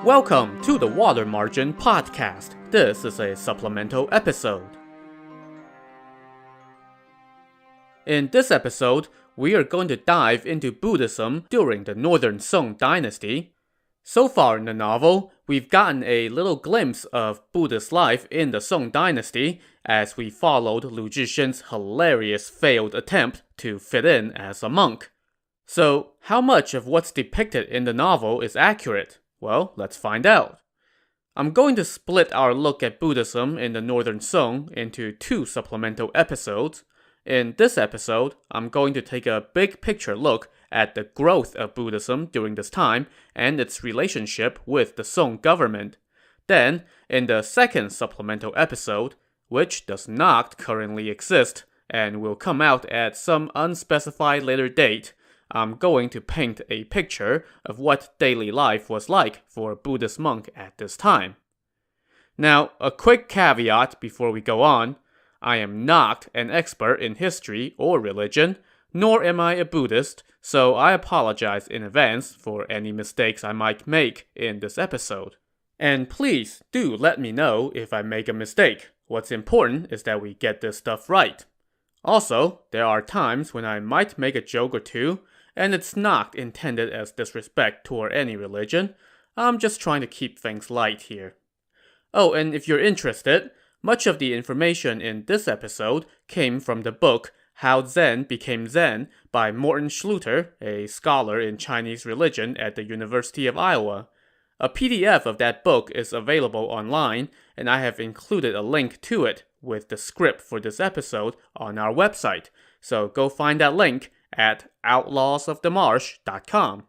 Welcome to the Water Margin Podcast. This is a supplemental episode. In this episode, we are going to dive into Buddhism during the Northern Song dynasty. So far in the novel, we've gotten a little glimpse of Buddhist life in the Song dynasty as we followed Lu Zhishen's hilarious failed attempt to fit in as a monk. So, how much of what's depicted in the novel is accurate? Well, let's find out. I'm going to split our look at Buddhism in the Northern Song into two supplemental episodes. In this episode, I'm going to take a big picture look at the growth of Buddhism during this time and its relationship with the Song government. Then, in the second supplemental episode, which does not currently exist and will come out at some unspecified later date, I'm going to paint a picture of what daily life was like for a Buddhist monk at this time. Now, a quick caveat before we go on. I am not an expert in history or religion, nor am I a Buddhist, so I apologize in advance for any mistakes I might make in this episode. And please do let me know if I make a mistake. What's important is that we get this stuff right. Also, there are times when I might make a joke or two, and it's not intended as disrespect toward any religion. I'm just trying to keep things light here. Oh, and if you're interested, much of the information in this episode came from the book How Zen Became Zen by Morton Schluter, a scholar in Chinese religion at the University of Iowa. A PDF of that book is available online, and I have included a link to it with the script for this episode on our website, so go find that link at outlawsofthemarsh.com.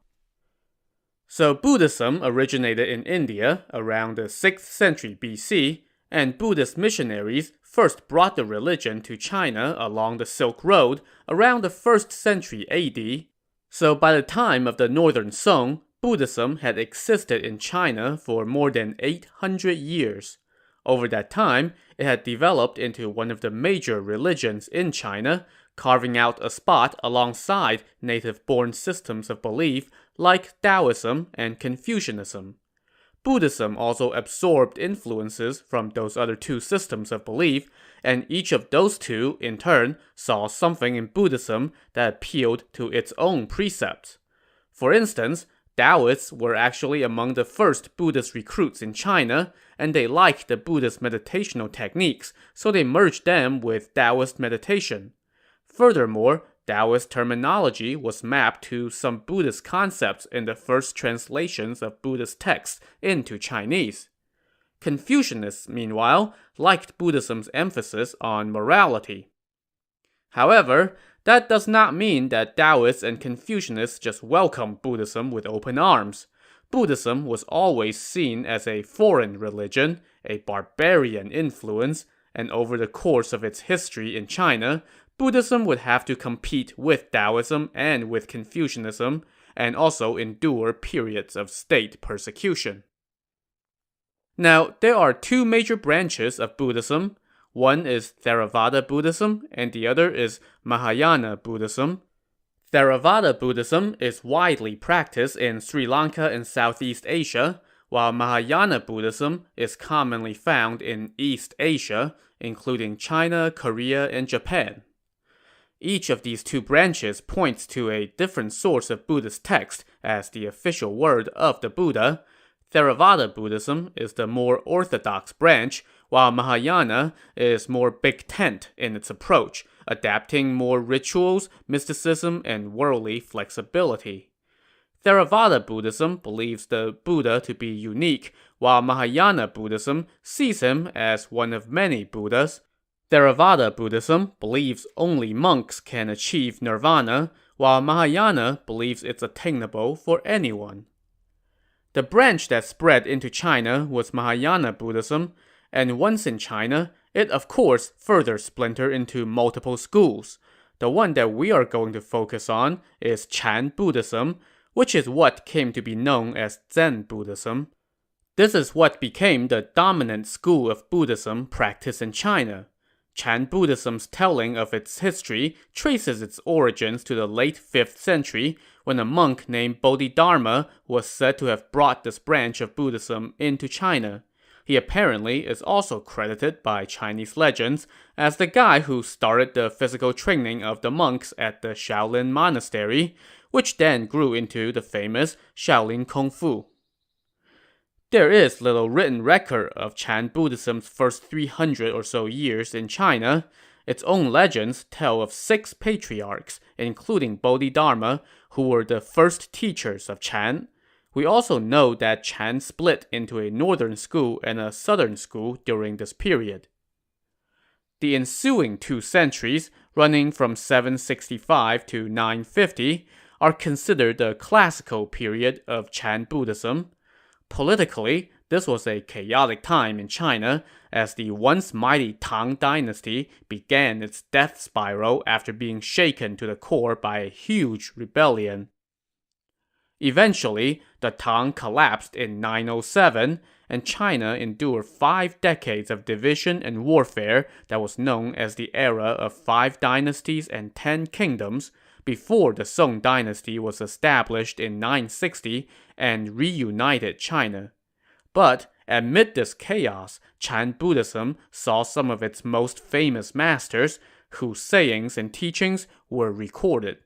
So Buddhism originated in India around the 6th century BC, and Buddhist missionaries first brought the religion to China along the Silk Road around the 1st century AD. So by the time of the Northern Song, Buddhism had existed in China for more than 800 years. Over that time, it had developed into one of the major religions in China, carving out a spot alongside native-born systems of belief like Taoism and Confucianism. Buddhism also absorbed influences from those other two systems of belief, and each of those two, in turn, saw something in Buddhism that appealed to its own precepts. For instance, Taoists were actually among the first Buddhist recruits in China, and they liked the Buddhist meditational techniques, so they merged them with Taoist meditation. Furthermore, Taoist terminology was mapped to some Buddhist concepts in the first translations of Buddhist texts into Chinese. Confucianists, meanwhile, liked Buddhism's emphasis on morality. However, that does not mean that Taoists and Confucianists just welcomed Buddhism with open arms. Buddhism was always seen as a foreign religion, a barbarian influence, and over the course of its history in China, Buddhism would have to compete with Taoism and with Confucianism, and also endure periods of state persecution. Now, there are two major branches of Buddhism. One is Theravada Buddhism, and the other is Mahayana Buddhism. Theravada Buddhism is widely practiced in Sri Lanka and Southeast Asia, while Mahayana Buddhism is commonly found in East Asia, including China, Korea, and Japan. Each of these two branches points to a different source of Buddhist text as the official word of the Buddha. Theravada Buddhism is the more orthodox branch, while Mahayana is more big tent in its approach, adapting more rituals, mysticism, and worldly flexibility. Theravada Buddhism believes the Buddha to be unique, while Mahayana Buddhism sees him as one of many Buddhas. Theravada Buddhism believes only monks can achieve nirvana, while Mahayana believes it's attainable for anyone. The branch that spread into China was Mahayana Buddhism, and once in China, it of course further splintered into multiple schools. The one that we are going to focus on is Chan Buddhism, which is what came to be known as Zen Buddhism. This is what became the dominant school of Buddhism practiced in China. Chan Buddhism's telling of its history traces its origins to the late 5th century, when a monk named Bodhidharma was said to have brought this branch of Buddhism into China. He apparently is also credited by Chinese legends as the guy who started the physical training of the monks at the Shaolin Monastery, which then grew into the famous Shaolin Kung Fu. There is little written record of Chan Buddhism's first 300 or so years in China. Its own legends tell of 6 patriarchs, including Bodhidharma, who were the first teachers of Chan. We also know that Chan split into a northern school and a southern school during this period. The ensuing 2 centuries, running from 765 to 950, are considered the classical period of Chan Buddhism. Politically, this was a chaotic time in China, as the once mighty Tang dynasty began its death spiral after being shaken to the core by a huge rebellion. Eventually, the Tang collapsed in 907, and China endured 5 decades of division and warfare that was known as the era of 5 dynasties and 10 kingdoms, before the Song dynasty was established in 960 and reunited China. But amid this chaos, Chan Buddhism saw some of its most famous masters, whose sayings and teachings were recorded.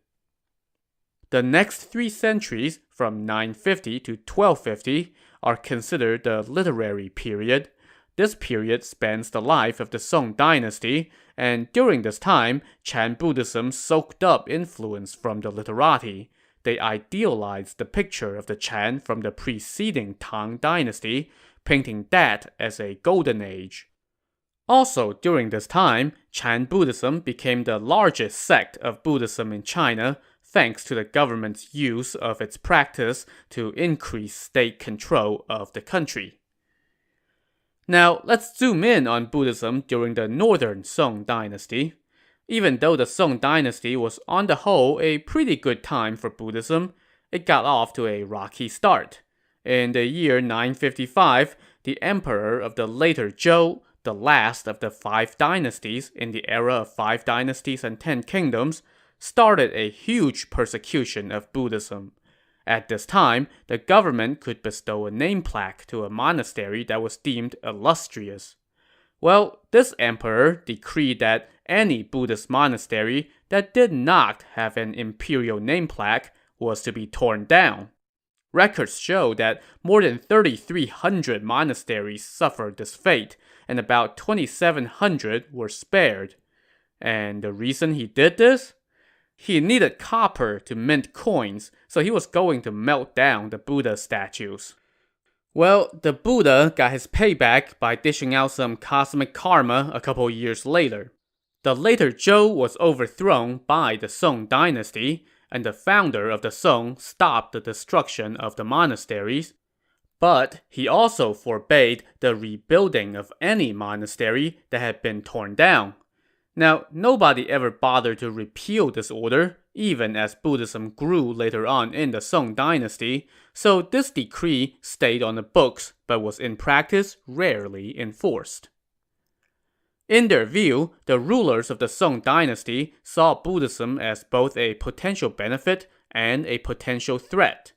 The next 3 centuries, from 950 to 1250, are considered the literary period. This period spans the life of the Song dynasty, and during this time, Chan Buddhism soaked up influence from the literati. They idealized the picture of the Chan from the preceding Tang dynasty, painting that as a golden age. Also during this time, Chan Buddhism became the largest sect of Buddhism in China, thanks to the government's use of its practice to increase state control of the country. Now, let's zoom in on Buddhism during the northern Song dynasty. Even though the Song dynasty was on the whole a pretty good time for Buddhism, it got off to a rocky start. In the year 955, the emperor of the later Zhou, the last of the 5 dynasties in the era of 5 dynasties and 10 kingdoms, started a huge persecution of Buddhism. At this time, the government could bestow a name plaque to a monastery that was deemed illustrious. Well, this emperor decreed that any Buddhist monastery that did not have an imperial name plaque was to be torn down. Records show that more than 3,300 monasteries suffered this fate, and about 2,700 were spared. And the reason he did this? He needed copper to mint coins, so he was going to melt down the Buddha statues. Well, the Buddha got his payback by dishing out some cosmic karma a couple years later. The later Zhou was overthrown by the Song dynasty, and the founder of the Song stopped the destruction of the monasteries. But he also forbade the rebuilding of any monastery that had been torn down. Now, nobody ever bothered to repeal this order, even as Buddhism grew later on in the Song dynasty, so this decree stayed on the books but was in practice rarely enforced. In their view, the rulers of the Song dynasty saw Buddhism as both a potential benefit and a potential threat.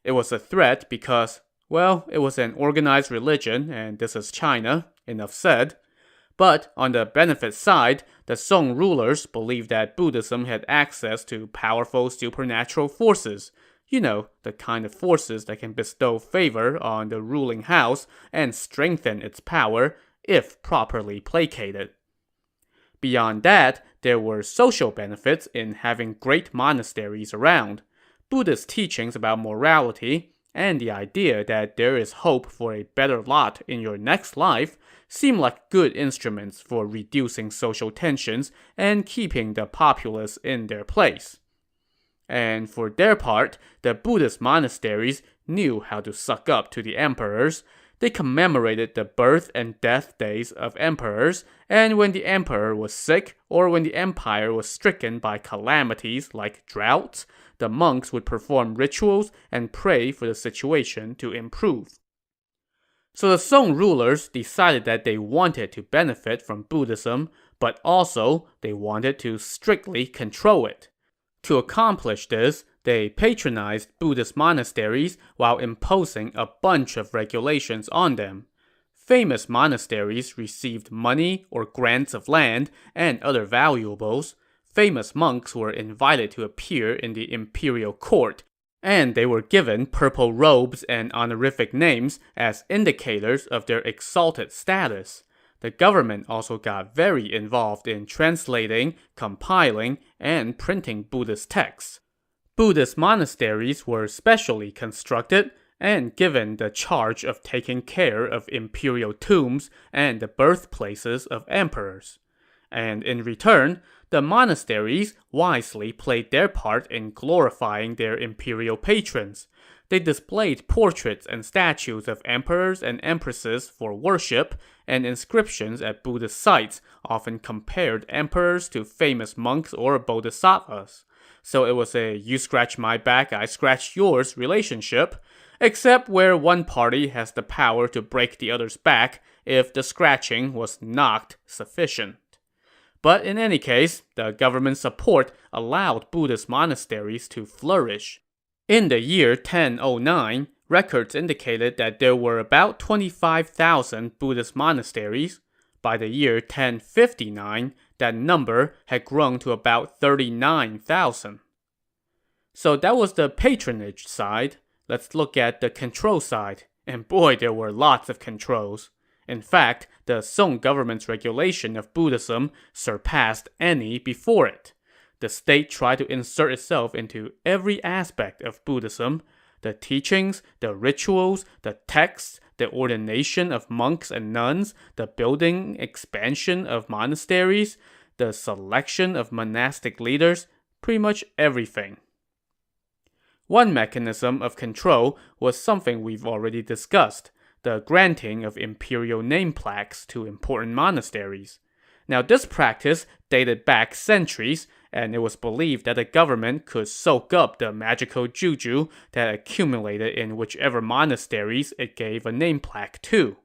It was a threat because, well, it was an organized religion, and this is China, enough said. But on the benefit side, the Song rulers believed that Buddhism had access to powerful supernatural forces. You know, the kind of forces that can bestow favor on the ruling house and strengthen its power if properly placated. Beyond that, there were social benefits in having great monasteries around. Buddhist teachings about morality and the idea that there is hope for a better lot in your next life seem like good instruments for reducing social tensions and keeping the populace in their place. And for their part, the Buddhist monasteries knew how to suck up to the emperors. They commemorated the birth and death days of emperors, and when the emperor was sick or when the empire was stricken by calamities like droughts, the monks would perform rituals and pray for the situation to improve. So the Song rulers decided that they wanted to benefit from Buddhism, but also they wanted to strictly control it. To accomplish this, They patronized Buddhist monasteries while imposing a bunch of regulations on them. Famous monasteries received money or grants of land and other valuables. Famous monks were invited to appear in the imperial court, and they were given purple robes and honorific names as indicators of their exalted status. The government also got very involved in translating, compiling, and printing Buddhist texts. Buddhist monasteries were specially constructed and given the charge of taking care of imperial tombs and the birthplaces of emperors. And in return, the monasteries wisely played their part in glorifying their imperial patrons. They displayed portraits and statues of emperors and empresses for worship, and inscriptions at Buddhist sites often compared emperors to famous monks or bodhisattvas. So it was a you scratch my back, I scratch yours relationship, except where one party has the power to break the other's back if the scratching was not sufficient. But in any case, the government support allowed Buddhist monasteries to flourish. In the year 1009, records indicated that there were about 25,000 Buddhist monasteries. By the year 1059, that number had grown to about 39,000. So that was the patronage side. Let's look at the control side. And boy, there were lots of controls. In fact, the Song government's regulation of Buddhism surpassed any before it. The state tried to insert itself into every aspect of Buddhism: the teachings, the rituals, the texts, the ordination of monks and nuns, the building, expansion of monasteries, the selection of monastic leaders, pretty much everything. One mechanism of control was something we've already discussed: the granting of imperial name plaques to important monasteries. Now, this practice dated back centuries, and it was believed that the government could soak up the magical juju that accumulated in whichever monasteries it gave a name plaque to.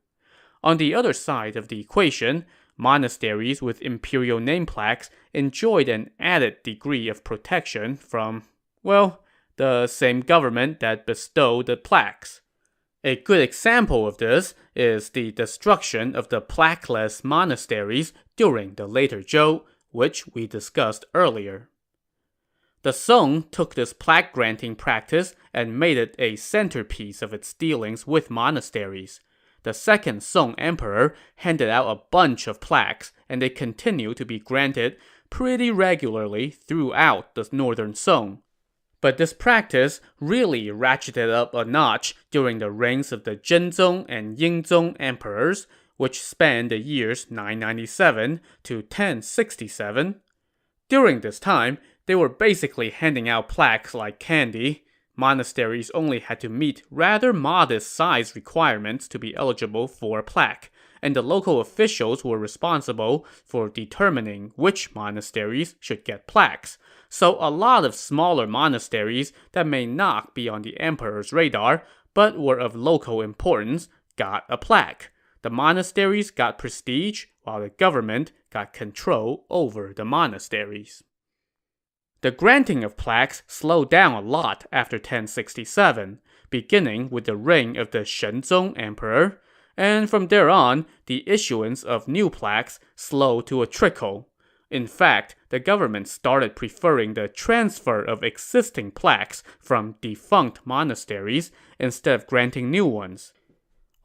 On the other side of the equation, monasteries with imperial name plaques enjoyed an added degree of protection from, well, the same government that bestowed the plaques. A good example of this is the destruction of the plaqueless monasteries during the later Zhou, which we discussed earlier. The Song took this plaque-granting practice and made it a centerpiece of its dealings with monasteries. The second Song emperor handed out a bunch of plaques, and they continue to be granted pretty regularly throughout the northern Song. But this practice really ratcheted up a notch during the reigns of the Zhenzong and Yingzong emperors, which spanned the years 997 to 1067. During this time, they were basically handing out plaques like candy. Monasteries only had to meet rather modest size requirements to be eligible for a plaque, and the local officials were responsible for determining which monasteries should get plaques. So a lot of smaller monasteries that may not be on the emperor's radar, but were of local importance, got a plaque. The monasteries got prestige, while the government got control over the monasteries. The granting of plaques slowed down a lot after 1067, beginning with the reign of the Shenzong emperor, and from there on, the issuance of new plaques slowed to a trickle. In fact, the government started preferring the transfer of existing plaques from defunct monasteries instead of granting new ones.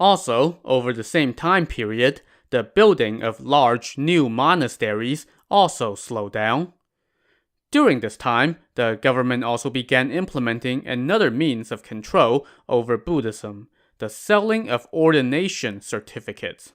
Also, over the same time period, the building of large new monasteries also slowed down. During this time, the government also began implementing another means of control over Buddhism: the selling of ordination certificates.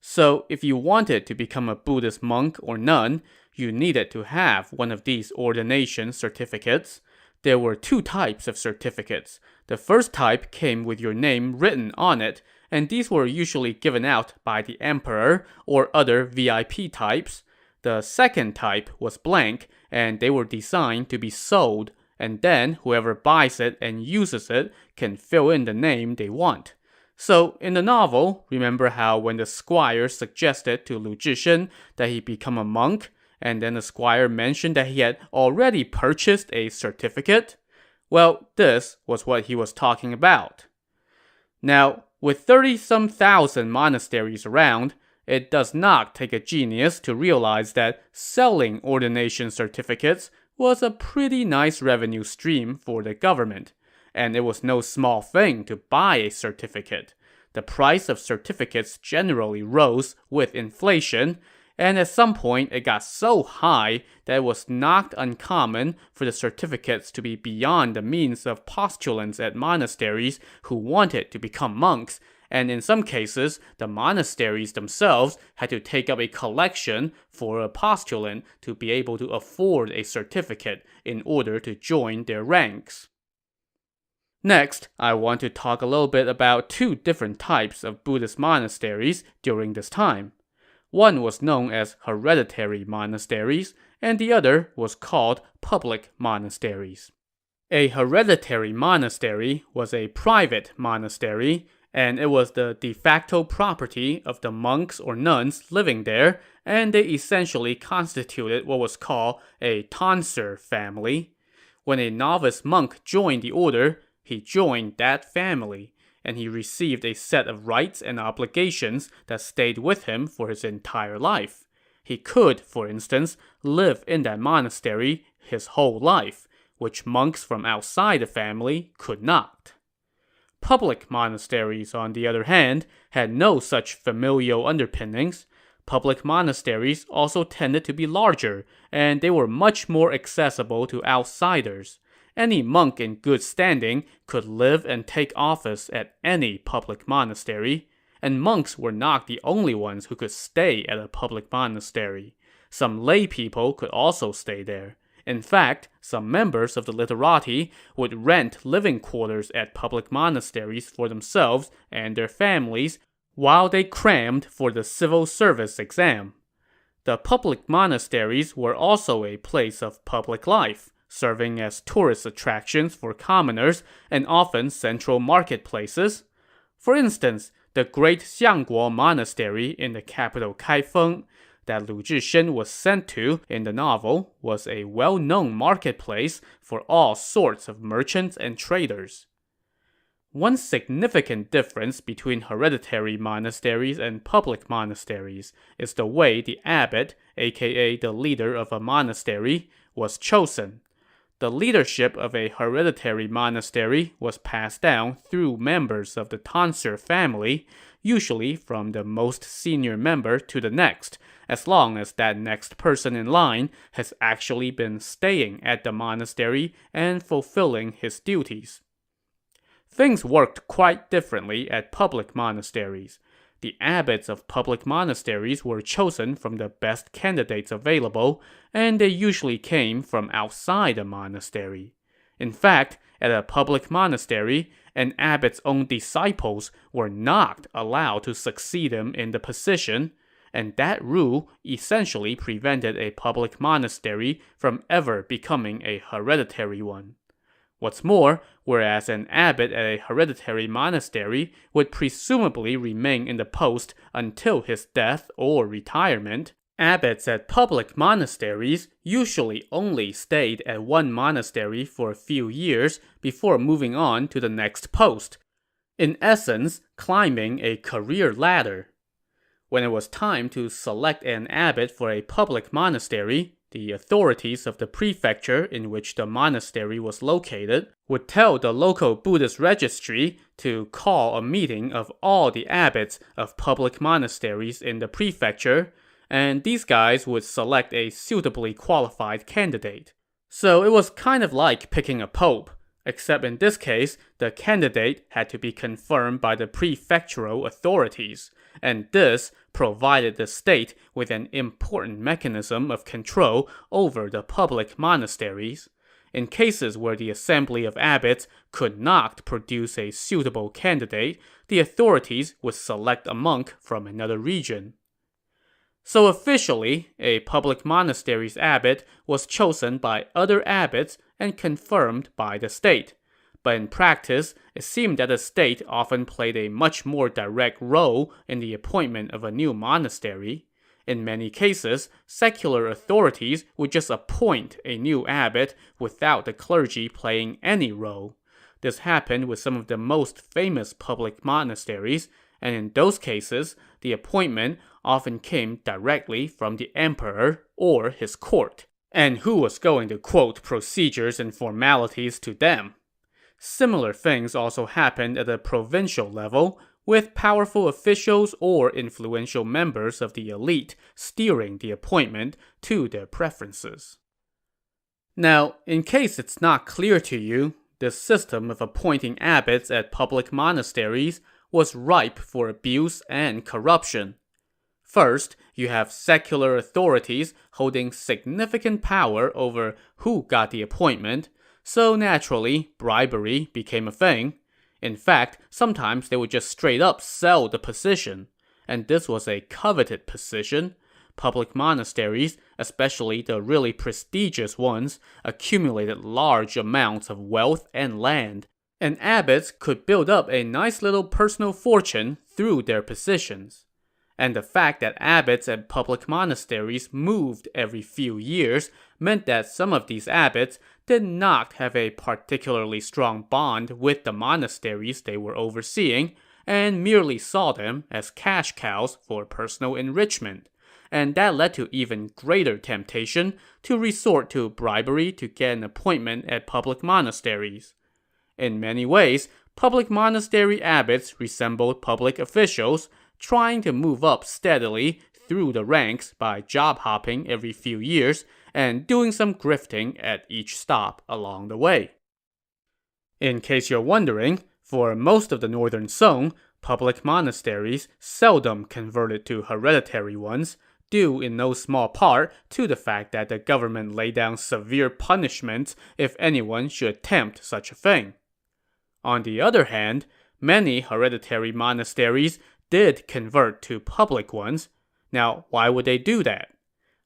So, if you wanted to become a Buddhist monk or nun, you needed to have one of these ordination certificates. There were two types of certificates. The first type came with your name written on it, and these were usually given out by the emperor or other VIP types. The second type was blank, and they were designed to be sold, and then whoever buys it and uses it can fill in the name they want. So, in the novel, remember how when the squire suggested to Lu Zhishen that he become a monk, and then the squire mentioned that he had already purchased a certificate? Well, this was what he was talking about. Now, with 30-some thousand monasteries around, it does not take a genius to realize that selling ordination certificates was a pretty nice revenue stream for the government, and it was no small thing to buy a certificate. The price of certificates generally rose with inflation, and at some point it got so high that it was not uncommon for the certificates to be beyond the means of postulants at monasteries who wanted to become monks, and in some cases, the monasteries themselves had to take up a collection for a postulant to be able to afford a certificate in order to join their ranks. Next, I want to talk a little bit about two different types of Buddhist monasteries during this time. One was known as hereditary monasteries, and the other was called public monasteries. A hereditary monastery was a private monastery, and it was the de facto property of the monks or nuns living there, and they essentially constituted what was called a tonsure family. When a novice monk joined the order, he joined that family, and he received a set of rights and obligations that stayed with him for his entire life. He could, for instance, live in that monastery his whole life, which monks from outside the family could not. Public monasteries, on the other hand, had no such familial underpinnings. Public monasteries also tended to be larger, and they were much more accessible to outsiders. Any monk in good standing could live and take office at any public monastery, and monks were not the only ones who could stay at a public monastery. Some lay people could also stay there. In fact, some members of the literati would rent living quarters at public monasteries for themselves and their families while they crammed for the civil service exam. The public monasteries were also a place of public life, serving as tourist attractions for commoners and often central marketplaces. For instance, the great Xiangguo Monastery in the capital Kaifeng that Lu Zhishen was sent to in the novel was a well-known marketplace for all sorts of merchants and traders. One significant difference between hereditary monasteries and public monasteries is the way the abbot, aka the leader of a monastery, was chosen. The leadership of a hereditary monastery was passed down through members of the tonsure family, usually from the most senior member to the next, as long as that next person in line has actually been staying at the monastery and fulfilling his duties. Things worked quite differently at public monasteries. The abbots of public monasteries were chosen from the best candidates available, and they usually came from outside a monastery. In fact, at a public monastery, an abbot's own disciples were not allowed to succeed him in the position, and that rule essentially prevented a public monastery from ever becoming a hereditary one. What's more, whereas an abbot at a hereditary monastery would presumably remain in the post until his death or retirement, abbots at public monasteries usually only stayed at one monastery for a few years before moving on to the next post, in essence, climbing a career ladder. When it was time to select an abbot for a public monastery, the authorities of the prefecture in which the monastery was located would tell the local Buddhist registry to call a meeting of all the abbots of public monasteries in the prefecture, and these guys would select a suitably qualified candidate. So it was kind of like picking a pope, except in this case, the candidate had to be confirmed by the prefectural authorities, and this provided the state with an important mechanism of control over the public monasteries. In cases where the assembly of abbots could not produce a suitable candidate, the authorities would select a monk from another region. So officially, a public monastery's abbot was chosen by other abbots and confirmed by the state. But in practice, it seemed that the state often played a much more direct role in the appointment of a new monastery. In many cases, secular authorities would just appoint a new abbot without the clergy playing any role. This happened with some of the most famous public monasteries, and in those cases, the appointment often came directly from the emperor or his court. And who was going to quote procedures and formalities to them? Similar things also happened at the provincial level, with powerful officials or influential members of the elite steering the appointment to their preferences. Now, in case it's not clear to you, this system of appointing abbots at public monasteries was ripe for abuse and corruption. First, you have secular authorities holding significant power over who got the appointment, so naturally, bribery became a thing. In fact, sometimes they would just straight up sell the position, and this was a coveted position. Public monasteries, especially the really prestigious ones, accumulated large amounts of wealth and land, and abbots could build up a nice little personal fortune through their positions. And the fact that abbots at public monasteries moved every few years meant that some of these abbots did not have a particularly strong bond with the monasteries they were overseeing, and merely saw them as cash cows for personal enrichment. And that led to even greater temptation to resort to bribery to get an appointment at public monasteries. In many ways, public monastery abbots resembled public officials, trying to move up steadily through the ranks by job hopping every few years and doing some grifting at each stop along the way. In case you're wondering, for most of the northern Song, public monasteries seldom converted to hereditary ones, due in no small part to the fact that the government laid down severe punishments if anyone should attempt such a thing. On the other hand, many hereditary monasteries did convert to public ones. Now, why would they do that?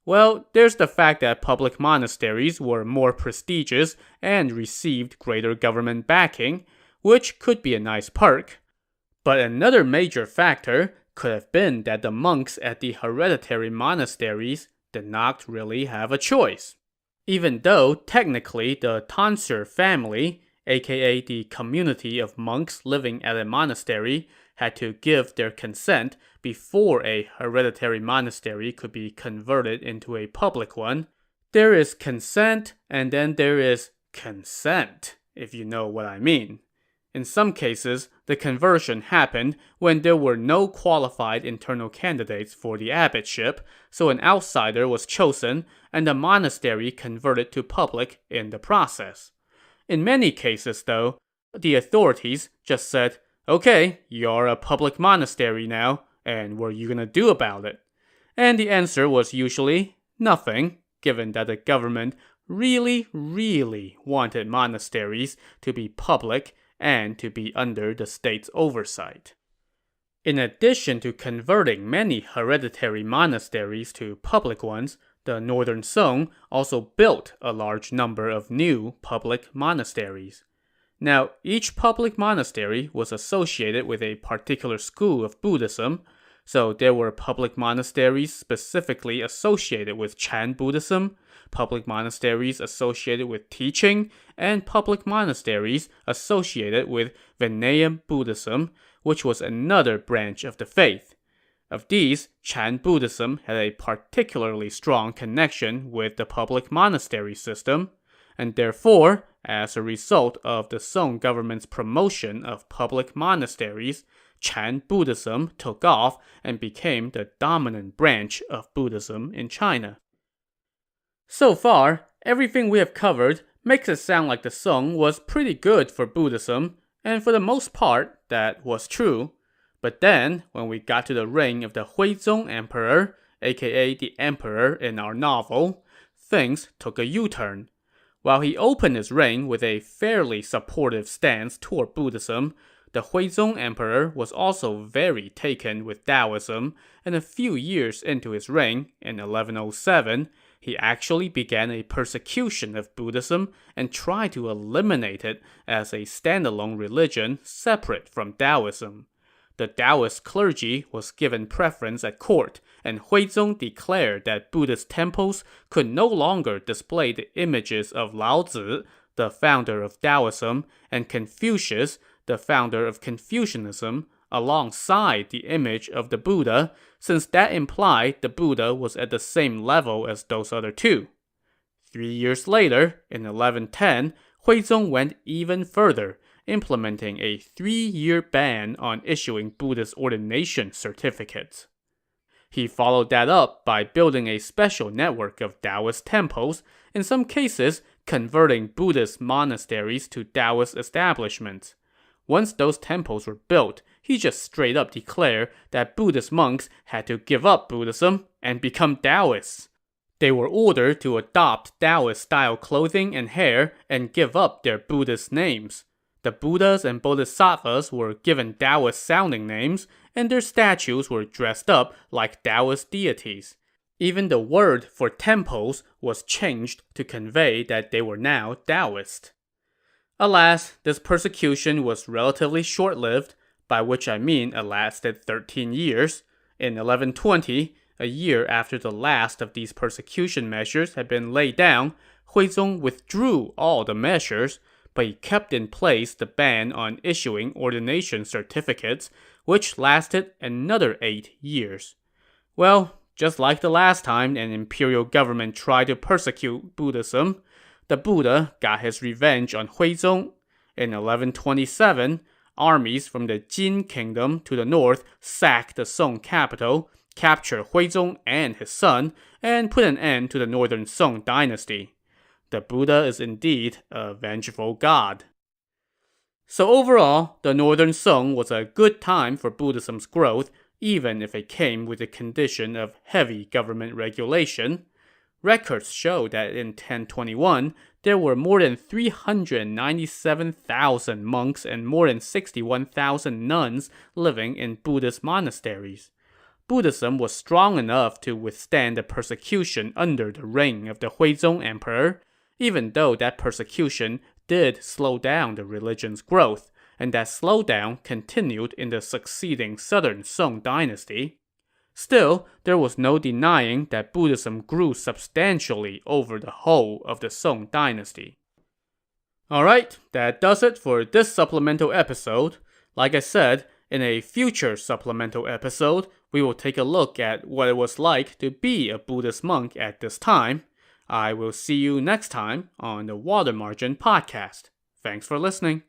Well, there's the fact that public monasteries were more prestigious and received greater government backing, which could be a nice perk. But another major factor could have been that the monks at the hereditary monasteries did not really have a choice. Even though technically the tonsure family, aka the community of monks living at a monastery, had to give their consent before a hereditary monastery could be converted into a public one, there is consent and then there is consent, if you know what I mean. In some cases, the conversion happened when there were no qualified internal candidates for the abbotship, so an outsider was chosen and the monastery converted to public in the process. In many cases, though, the authorities just said, "Okay, you're a public monastery now, and what are you gonna do about it?" And the answer was usually nothing, given that the government really wanted monasteries to be public and to be under the state's oversight. In addition to converting many hereditary monasteries to public ones, the Northern Song also built a large number of new public monasteries. Now, each public monastery was associated with a particular school of Buddhism, so there were public monasteries specifically associated with Chan Buddhism, public monasteries associated with teaching, and public monasteries associated with Vinaya Buddhism, which was another branch of the faith. Of these, Chan Buddhism had a particularly strong connection with the public monastery system, and therefore, as a result of the Song government's promotion of public monasteries, Chan Buddhism took off and became the dominant branch of Buddhism in China. So far, everything we have covered makes it sound like the Song was pretty good for Buddhism, and for the most part, that was true. But then, when we got to the reign of the Huizong Emperor, aka the emperor in our novel, things took a U-turn. While he opened his reign with a fairly supportive stance toward Buddhism, the Huizong Emperor was also very taken with Taoism, and a few years into his reign, in 1107, he actually began a persecution of Buddhism and tried to eliminate it as a standalone religion separate from Taoism. the Taoist clergy was given preference at court, and Huizong declared that Buddhist temples could no longer display the images of Laozi, the founder of Taoism, and Confucius, the founder of Confucianism, alongside the image of the Buddha, since that implied the Buddha was at the same level as those other two. 3 years later, in 1110, Huizong went even further, implementing a 3-year ban on issuing Buddhist ordination certificates. He followed that up by building a special network of Taoist temples, in some cases converting Buddhist monasteries to Taoist establishments. Once those temples were built, he just straight up declared that Buddhist monks had to give up Buddhism and become Taoists. They were ordered to adopt Taoist-style clothing and hair and give up their Buddhist names. The Buddhas and Bodhisattvas were given Taoist-sounding names, and their statues were dressed up like Taoist deities. Even the word for temples was changed to convey that they were now Taoist. Alas, this persecution was relatively short-lived, by which I mean it lasted 13 years. In 1120, a year after the last of these persecution measures had been laid down, Huizong withdrew all the measures, but he kept in place the ban on issuing ordination certificates, which lasted another 8 years. Well, just like the last time an imperial government tried to persecute Buddhism, the Buddha got his revenge on Huizong. In 1127, armies from the Jin kingdom to the north sacked the Song capital, captured Huizong and his son, and put an end to the northern Song dynasty. The Buddha is indeed a vengeful god. So overall, the northern Song was a good time for Buddhism's growth, even if it came with the condition of heavy government regulation. Records show that in 1021, there were more than 397,000 monks and more than 61,000 nuns living in Buddhist monasteries. Buddhism was strong enough to withstand the persecution under the reign of the Huizong emperor, even though that persecution did slow down the religion's growth, and that slowdown continued in the succeeding southern Song dynasty. Still, there was no denying that Buddhism grew substantially over the whole of the Song dynasty. Alright, that does it for this supplemental episode. Like I said, in a future supplemental episode, we will take a look at what it was like to be a Buddhist monk at this time. I will see you next time on the Water Margin Podcast. Thanks for listening.